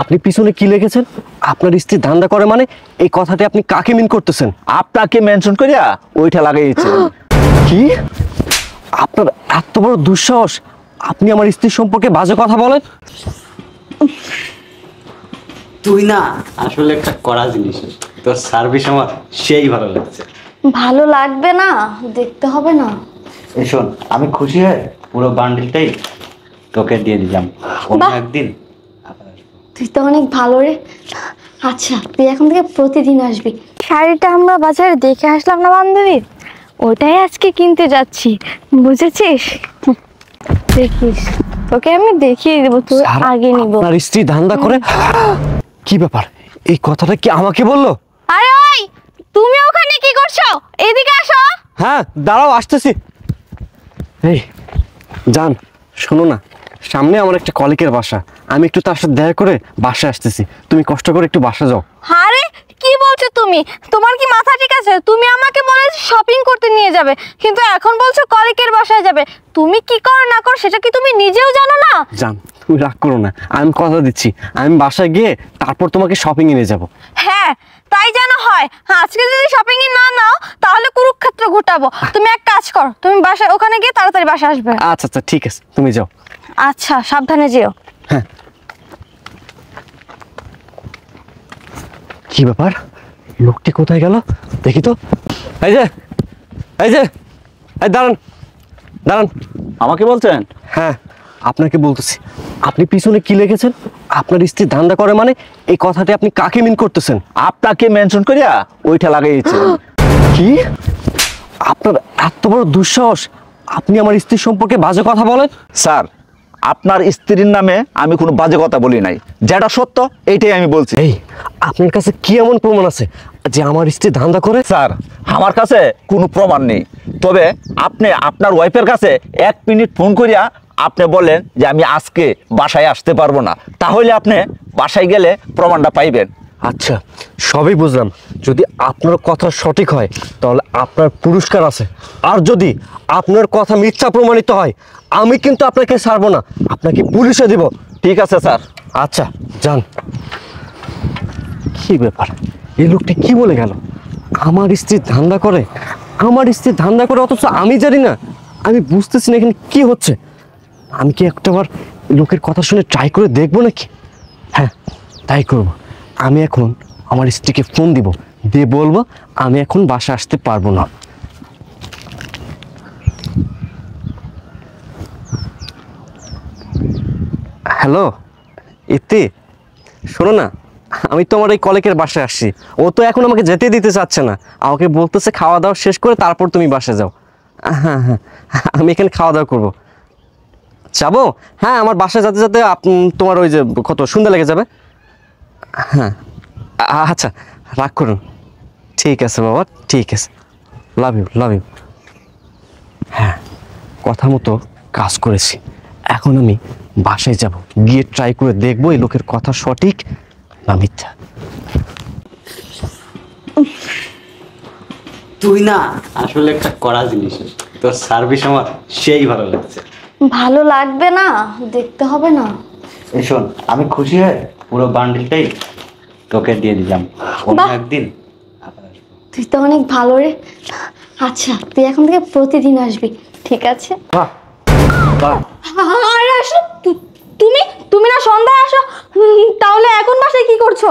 আপনি পিছনে কি লিখেছেন? আপনার স্ত্রী ধান্দা করে মানে এই কথাটি আপনি কাকে মিন করতেছেন? আপনাকে মেনশন করিয়া ওইটা লাগাইছে। কি? আপনার এত বড় দুঃসাহস, আপনি আমার স্ত্রী সম্পর্কে বাজে কথা বলেন? তুই না আসলে একটা কড়া জিনিস, তোর সার্ভিস আমার সেই ভালো লাগছে। ভালো লাগবে না, দেখতে হবে না। এই শোন, আমি খুশি হয়ে পুরো বান্ডিলটাই তোকে দিয়ে দিলাম, অন্য বাহ। একদিন আবার আসবো। তুই তো অনেক ভালো রে। আচ্ছা, তুই এখন থেকে প্রতিদিন আসবি। শাড়িটা আমরা বাজারে দেখে আসলাম না বান্ধবী, ওটাই আজকে কিনতে যাচ্ছি, বুঝেছিস? দেখিস, তোকে আমি দেখিয়ে দেবো, তুই স্যার, আগে নিব। আপনার স্ত্রী ধান্দা করে? কি ব্যাপার, এই কথাটা কি আমাকে বললো? আরে ওই, তুমি ওখানে কি করছো? এদিকে আসো। হ্যাঁ দাঁড়াও, আসতেছি। এই জান, শোনো না, সামনে আমার একটা কলিগের বাসা, আমি একটু তার সাথে দেখা করে বাসায় আসতেছি, তুমি কষ্ট করে একটু বাসা যাও। আরে কি বলছো তুমি? তোমার কি মাথা ঠিক আছে? তুমি আমাকে বলেছো শপিং করতে নিয়ে যাবে, কিন্তু এখন বলছো কলিকের বাসায় যাবে। তুমি কি করো না করো সেটা কি তুমি নিজেও জানো না? জান, তুমি রাগ করো না, আমি কথা দিচ্ছি আমি বাসায় গিয়ে তারপর তোমাকে শপিং এ নিয়ে যাবো। হ্যাঁ, তাই যেন হয়। আজকে যদি শপিং এ না নাও তাহলে কুরুক্ষেত্র ঘটাবো। তুমি এক কাজ করো, তুমি বাসায় ওখানে গিয়ে তাড়াতাড়ি বাসায় আসবে। আচ্ছা আচ্ছা ঠিক আছে, তুমি যাও। আচ্ছা, সাবধানে যেও। হ্যাঁ। কি ব্যাপার, লোকটি কোথায় গেল দেখি তো। এই যে, এই যে, এই দাঁড়ান দাঁড়ান। আমাকে বলছেন? হ্যাঁ আপনাকে বলতেছি, আপনি পিছনে কি লিখেছেন? আপনার স্ত্রী ধান্দা করে মানে এই কথাটি আপনি কাকে মিন করতেছেন? আপনাকে মেনশন করিয়া ওইটা লাগাইছে। কি? আপনার এত বড় দুঃসাহস, আপনি আমার স্ত্রী সম্পর্কে বাজে কথা বলেন? স্যার, আপনার স্ত্রীর নামে আমি কোনো বাজে কথা বলি নাই, যেটা সত্য এইটাই আমি বলছি। এই, আপনার কাছে কি এমন প্রমাণ আছে যে আমার স্ত্রী ধান্দা করে? স্যার, আমার কাছে কোনো প্রমাণ নেই, তবে আপনি আপনার ওয়াইফের কাছে 1 মিনিট ফোন করিয়া আপনি বলেন যে আমি আজকে বাসায় আসতে পারবো না, তাহলে আপনি বাসায় গেলে প্রমাণটা পাইবেন। আচ্ছা, সবই বুঝলাম, যদি আপনার কথা সঠিক হয় তাহলে আপনার পুরস্কার আছে, আর যদি আপনার কথা মিথ্যা প্রমাণিত হয় আমি কিন্তু আপনাকে ছাড়বো না, আপনাকে পুলিশে দিব। ঠিক আছে স্যার। আচ্ছা যান। কি ব্যাপার, এই লোকটি কি বলে গেল? আমার স্ত্রী ধান্দা করে, আমার স্ত্রী ধান্দা করে, অথচ আমি জানি না। আমি বুঝতেছি না এখানে কি হচ্ছে। আমি কি একটাবার লোকের কথা শুনে ট্রাই করে দেখবো নাকি? হ্যাঁ তাই করব। আমি এখন আমার স্ত্রীকে ফোন দিব, দিয়ে বলবো আমি এখন বাসা আসতে পারবো না। হ্যালো ইতি, শোনো না, আমি তো আমার এই কলেকের বাসায় আসছি, ও তো এখন আমাকে যেতে দিতে চাচ্ছে না, আমাকে বলতেছে খাওয়া দাওয়া শেষ করে তারপর তুমি বাসায় যাও। হ্যাঁ হ্যাঁ, আমি এখানে খাওয়া দাওয়া করবো। যাবো? হ্যাঁ, আমার বাসায় যেতে যেতে তোমার ওই যে কত সন্ধ্যা লেগে যাবে। হ্যাঁ আচ্ছা, রাগ করুন। ঠিক আছে বাবা, ঠিক আছে, লাভ ইউ লাভ ইউ। হ্যাঁ, কথা মতো কাজ করেছি, এখন আমি বাসায় যাব, গিয়ে ট্রাই করে দেখবো এই লোকের কথা সঠিক না মিথ্যা। তুই না আসলে একটা কড়া জিনিস, তোর সার্ভিস আমার সেই ভালো লাগছে। ভালো লাগবে না, দেখতে হবে না। এই শোন, আমি খুশি হয়ে পুরো বান্ডিলটাই তোকে দিয়ে দিলাম, অন্য বাহ। একদিন আবার আসবো। তুই তো অনেক ভালো রে। আচ্ছা, তুই এখন থেকে প্রতিদিন আসবি, ঠিক আছে? বাহ বাহ। আরে আসো, তুমি তুমি না সন্ধ্যায় আসো, তাহলে এখন বাসায় কি করছো?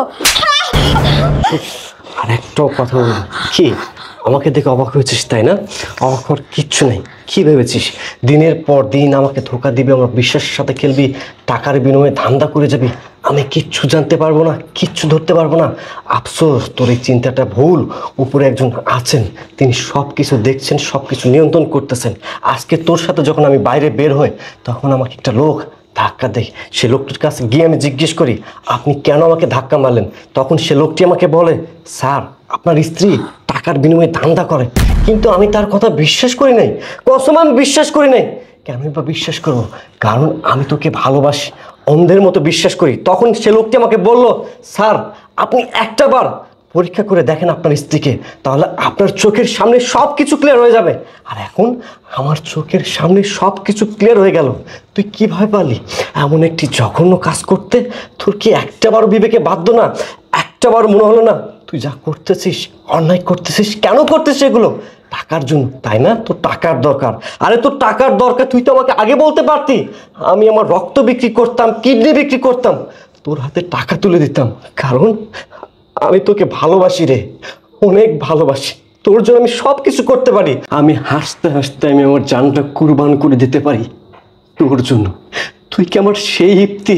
আর একটাও কথা বলবো? কি আমাকে দেখে অবাক হয়েছিস তাই না? অবাক হওয়ার কিচ্ছু নেই। কি ভেবেছিস দিনের পর দিন আমাকে ধোঁকা দিবি, আমার বিশ্বাসের সাথে খেলবি, টাকার বিনিময়ে ধান্দা করে যাবি? আমি কিচ্ছু জানতে পারবো না, কিচ্ছু ধরতে পারবো না। আফসোস, তোর এই চিন্তাটা ভুল। উপরে একজন আছেন, তিনি সব কিছু দেখছেন, সব কিছু নিয়ন্ত্রণ করতেছেন। আজকে তোর সাথে যখন আমি বাইরে বের হই তখন আমাকে একটা লোক ধাক্কা দেয়। সে লোকটির কাছে গিয়ে আমি জিজ্ঞেস করি আপনি কেন আমাকে ধাক্কা মারলেন? তখন সে লোকটি আমাকে বলে স্যার আপনার স্ত্রী টাকার বিনিময়ে ধান্দা করে। কিন্তু আমি তার কথা বিশ্বাস করি নাই, কসম আমি বিশ্বাস করি নাই। কেনই বা বিশ্বাস করবো? কারণ আমি তোকে ভালোবাসি, অন্ধের মতো বিশ্বাস করি। তখন সে লোকটি আমাকে বলল স্যার আপনি একটা বার পরীক্ষা করে দেখেন আপনার স্ত্রীকে, তাহলে আপনার চোখের সামনে সব কিছু ক্লিয়ার হয়ে যাবে। আর এখন আমার চোখের সামনে সব কিছু ক্লিয়ার হয়ে গেল। তুই কিভাবে পারলি এমন একটি জঘন্য কাজ করতে? তোর কি একটাবারও বিবেকে বাধ্য না? একটাবারও মনে হলো না তুই যা করতেছিস অন্যায় করতেছিস? কেন করতেছিস এগুলো? টাকার জন্য, তাই না? তোর টাকার দরকার। আরে তোর টাকার দরকার, তুই তো আমাকে আগে বলতে পারতি। আমি আমার রক্ত বিক্রি করতাম, কিডনি বিক্রি করতাম, তোর হাতে টাকা তুলে দিতাম, কারণ আমি তোকে ভালোবাসি রে, অনেক ভালোবাসি। তোর জন্য আমি সব কিছু করতে পারি। আমি হাসতে হাসতে আমি আমার জানটা কুরবান করে দিতে পারি তোর জন্য। তুই কি আমার সেই ইপ্তি,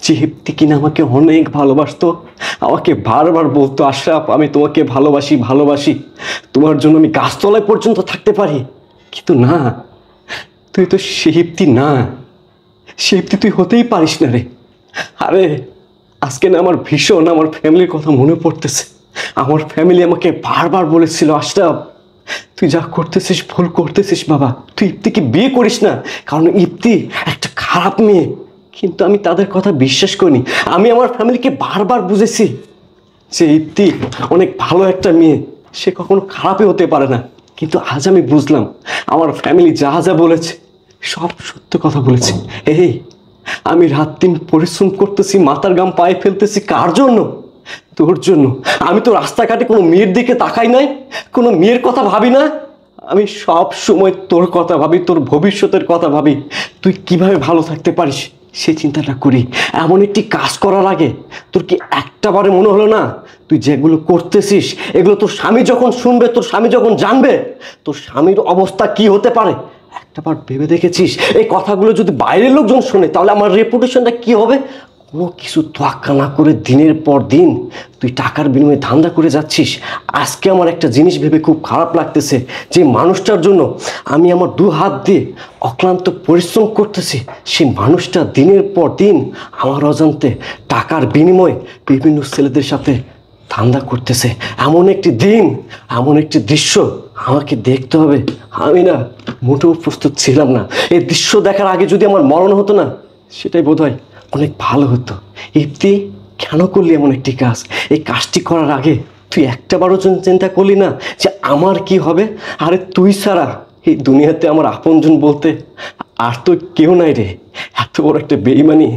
যে ইপ্তি কিনা আমাকে অনেক ভালোবাসতো, আমাকে বারবার বলতো আশরাফ আমি তোমাকে ভালোবাসি ভালোবাসি, তোমার জন্য আমি গাছতলায় পর্যন্ত থাকতে পারি। কিন্তু না, তুই তো সেই ইপ্তি না, সেই ইপ্তি তুই হতেই পারিস না রে। আরে আজকে না আমার ভীষণ আমার ফ্যামিলির কথা মনে পড়তেছে। আমার ফ্যামিলি আমাকে বারবার বলেছিল আশরাফ তুই যা করতেছিস ভুল করতেছিস বাবা, তুই ইপ্তিকে বিয়ে করিস না, কারণ ইপ্তি একটা খারাপ মেয়ে। কিন্তু আমি তাদের কথা বিশ্বাস করিনি। আমি আমার ফ্যামিলিকে বারবার বুঝেছি যে ইপ্তি অনেক ভালো একটা মেয়ে, সে কখনো খারাপই হতে পারে না। কিন্তু আজ আমি বুঝলাম আমার ফ্যামিলি যা যা বলেছে সব সত্য কথা বলেছে। এই আমি রাত দিন পরিশ্রম করতেছি, মাথার ঘাম পায়ে ফেলতেছি, কার জন্য? তোর জন্য। আমি তো রাস্তাঘাটে কোনো মেয়ের দিকে তাকাই নাই, কোনো মেয়ের কথা ভাবি না। আমি সব সময় তোর কথা ভাবি, তোর ভবিষ্যতের কথা ভাবি, তুই কিভাবে ভালো থাকতে পারিস সেই চিন্তাটা করি। এমন একটি কাজ করার আগে তোর কি একটাবারে মনে হলো না তুই যেগুলো করতেছিস এগুলো তোর স্বামী যখন শুনবে, তোর স্বামী যখন জানবে, তোর স্বামীর অবস্থা কি হতে পারে? একটাবার ভেবে দেখেছিস এই কথাগুলো যদি বাইরের লোকজন শোনে তাহলে আমার রেপুটেশনটা কি হবে? কোনো কিছু তোয়াক্কা না করে দিনের পর দিন তুই টাকার বিনিময়ে ধান্দা করে যাচ্ছিস। আজকে আমার একটা জিনিস ভেবে খুব খারাপ লাগতেছে, যে মানুষটার জন্য আমি আমার দু হাত দিয়ে অক্লান্ত পরিশ্রম করতেছি, সেই মানুষটা দিনের পর দিন আমার অজান্তে টাকার বিনিময়ে বিভিন্ন ছেলেদের সাথে ধান্দা করতেছে। এমন একটি দিন, এমন একটি দৃশ্য আমাকে দেখতে হবে। আমি না মোটেও প্রস্তুত ছিলাম না। এই দৃশ্য দেখার আগে যদি আমার মরণ হতো না, সেটাই বোধহয় অনেক ভালো হতো। ইপ্তি কেন করলি এমন একটি কাজ? এই কাজটি করার আগে তুই একটাবারও চিন্তা করলি না যে আমার কি হবে? আরে তুই ছাড়া এই দুনিয়াতে আমার আপনজন বলতে আর তো কেউ নাই রে। এত বড় একটা বেঈমানি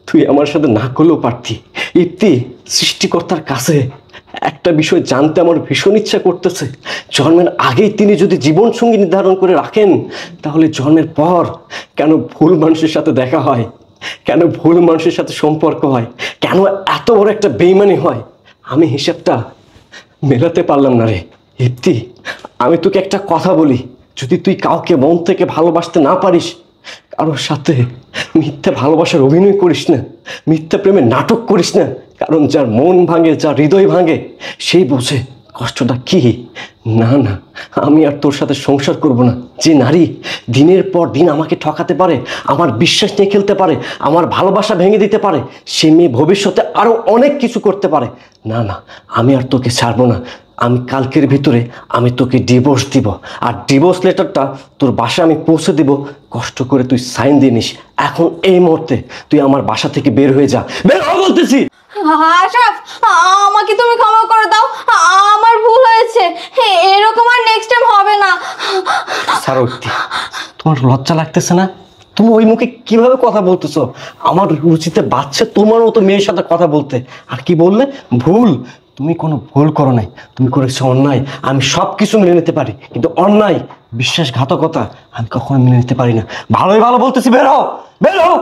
তুই আমার সাথে না করলেও পারতি। ইপ্তি, সৃষ্টিকর্তার কাছে একটা বিষয় জানতে আমার ভীষণ ইচ্ছা করতেছে। জন্মের আগেই তিনি যদি জীবনসঙ্গী নির্ধারণ করে রাখেন, তাহলে জন্মের পর কেন ভুল মানুষের সাথে দেখা হয়, কেন ভুল মানুষের সাথে সম্পর্ক হয়, কেন এত বড় একটা বেঈমানি হয়? আমি হিসাবটা মেলাতে পারলাম না রে। ইপ্তি, আমি তোকে একটা কথা বলি, যদি তুই কাউকে মন থেকে ভালোবাসতে না পারিস, কারোর সাথে মিথ্যা ভালোবাসার অভিনয় করিস না, মিথ্যা প্রেমের নাটক করিস না, কারণ যার মন ভাঙে, যার হৃদয় ভাঙে, সেই বোঝে কষ্টটা কি। না না, আমি আর তোর সাথে সংসার করব না। যে নারী দিনের পর দিন আমাকে ঠকাতে পারে, আমার বিশ্বাস নিয়ে খেলতে পারে, আমার ভালোবাসা ভেঙে দিতে পারে, সে মেয়ে ভবিষ্যতে আরও অনেক কিছু করতে পারে। না না, আমি আর তোকে ছাড়বো না। আমি কালকের ভিতরে আমি তোকে ডিভোর্স দিব, আর ডিভোর্স লেটারটা তোর বাসায় আমি পৌঁছে দিব। কষ্ট করে তুই সাইন দিয়ে নিস। এখন এই মুহূর্তে তুই আমার বাসা থেকে বের হয়ে যা, বের হ বলতেছি। আশরাফ, আমাকে তুমি ক্ষমা করে দাও, আমার ভুল হয়েছে, এরকম আর নেক্সট টাইম হবে না। সারোক্তি, তোমার লজ্জা লাগতেছে না? তুমি ওই মুখে কিভাবে কথা বলতেছো? আমার রুচিতে বাচ্চা তোমার মতো মেয়ের সাথে কথা বলতে। আর কি বললে? ভুল। তুমি কোনো ভুল করো নাই, তুমি করেছো অন্যায়। আমি সব কিছু মেনে নিতে পারি, কিন্তু অন্যায়, বিশ্বাসঘাতকতা আমি কখনো মেনে নিতে পারি না। ভালোই ভালো বলতেছি, বের হও, বের হও।